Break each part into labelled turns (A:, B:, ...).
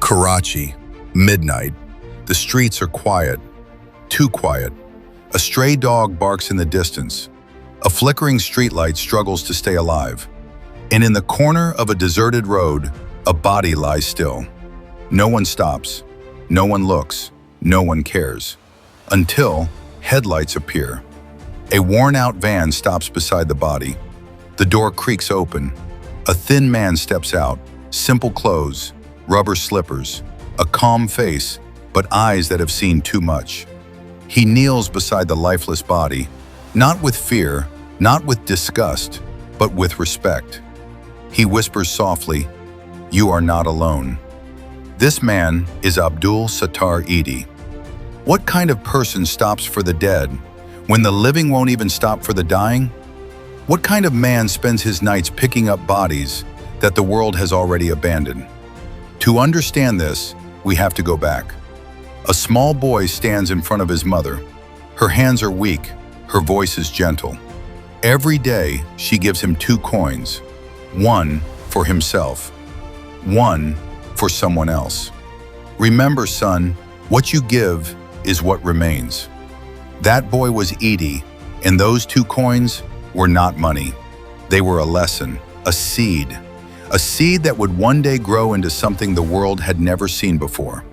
A: Karachi, midnight. The streets are quiet, too quiet. A stray dog barks in the distance. A flickering streetlight struggles to stay alive. And in the corner of a deserted road, a body lies still. No one stops. No one looks. No one cares. Until headlights appear. A worn-out van stops beside the body. The door creaks open. A thin man steps out. Simple clothes, rubber slippers, a calm face, but eyes that have seen too much. He kneels beside the lifeless body, not with fear, not with disgust, but with respect. He whispers softly, "You are not alone." This man is Abdul Sattar Edhi. What kind of person stops for the dead when the living won't even stop for the dying? What kind of man spends his nights picking up bodies that the world has already abandoned? To understand this, we have to go back. A small boy stands in front of his mother. Her hands are weak, her voice is gentle. Every day, she gives him 2 coins, one for himself, one for someone else. Remember, son, what you give is what remains. That boy was Edhi, and those 2 coins were not money. They were a lesson, a seed that would one day grow into something the world had never seen before.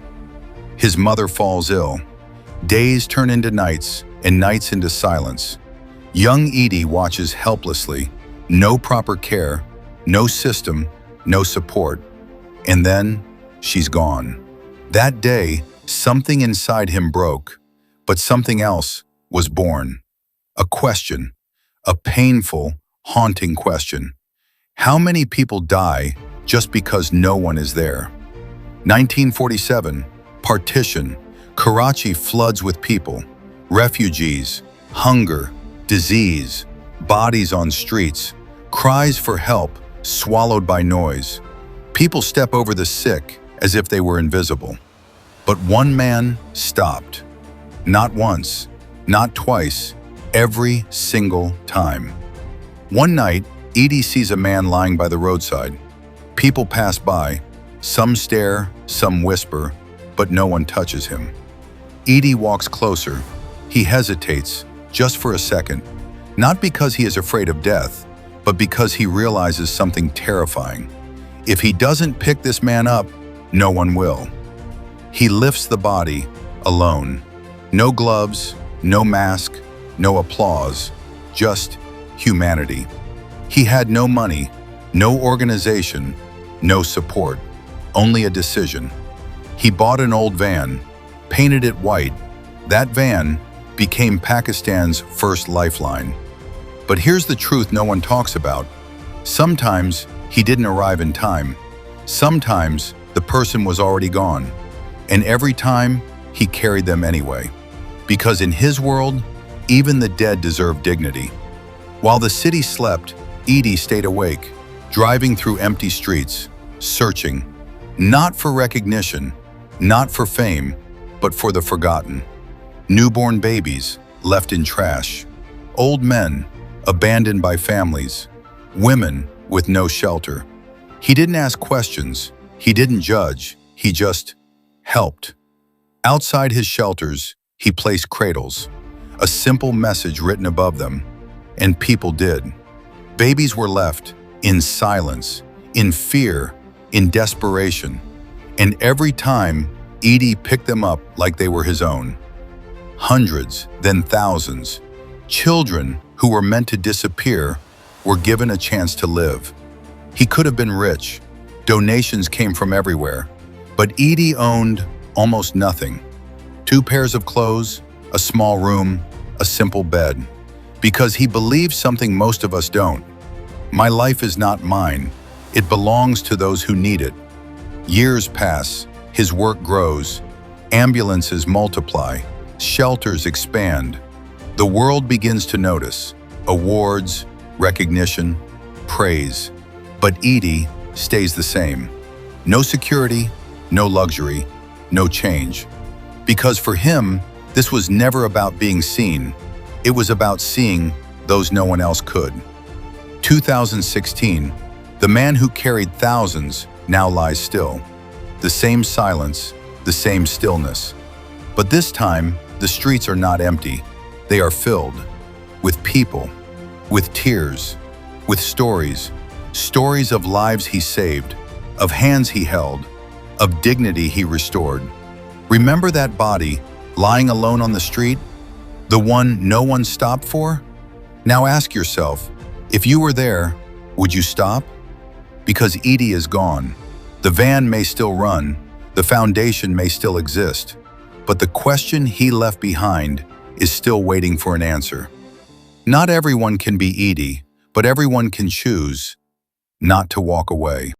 A: His mother falls ill. Days turn into nights, and nights into silence. Young Edhi watches helplessly, no proper care, no system, no support. And then, she's gone. That day, something inside him broke, but something else was born. A question, a painful, haunting question. How many people die just because no one is there? 1947, partition, Karachi floods with people, refugees, hunger, disease, bodies on streets, cries for help swallowed by noise. People step over the sick as if they were invisible. But one man stopped. Not once, not twice, every single time. One night, Edhi sees a man lying by the roadside. People pass by. Some stare, some whisper, but no one touches him. Edhi walks closer. He hesitates, just for a second, not because he is afraid of death, but because he realizes something terrifying. If he doesn't pick this man up, no one will. He lifts the body, alone. No gloves, no mask, no applause, just humanity. He had no money, no organization, no support, only a decision. He bought an old van, painted it white. That van became Pakistan's first lifeline. But here's the truth no one talks about. Sometimes he didn't arrive in time. Sometimes the person was already gone. And every time, he carried them anyway. Because in his world, even the dead deserve dignity. While the city slept, Edhi stayed awake, driving through empty streets, searching, not for recognition, not for fame, but for the forgotten. Newborn babies left in trash, old men abandoned by families, women with no shelter. He didn't ask questions, he didn't judge, he just helped. Outside his shelters, he placed cradles, a simple message written above them, and people did. Babies were left in silence, in fear, in desperation, and every time Edhi picked them up like they were his own. Hundreds, then thousands. Children who were meant to disappear were given a chance to live. He could have been rich. Donations came from everywhere. But Edhi owned almost nothing. 2 pairs of clothes, a small room, a simple bed. Because he believed something most of us don't. My life is not mine. It belongs to those who need it. Years pass, his work grows, ambulances multiply, shelters expand. The world begins to notice, awards, recognition, praise. But Edhi stays the same. No security, no luxury, no change. Because for him, this was never about being seen. It was about seeing those no one else could. 2016, the man who carried thousands now lies still. The same silence, the same stillness. But this time, the streets are not empty. They are filled with people, with tears, with stories. Stories of lives he saved, of hands he held, of dignity he restored. Remember that body lying alone on the street? The one no one stopped for? Now ask yourself, if you were there, would you stop? Because Edhi is gone. The van may still run, the foundation may still exist, but the question he left behind is still waiting for an answer. Not everyone can be Edhi, but everyone can choose not to walk away.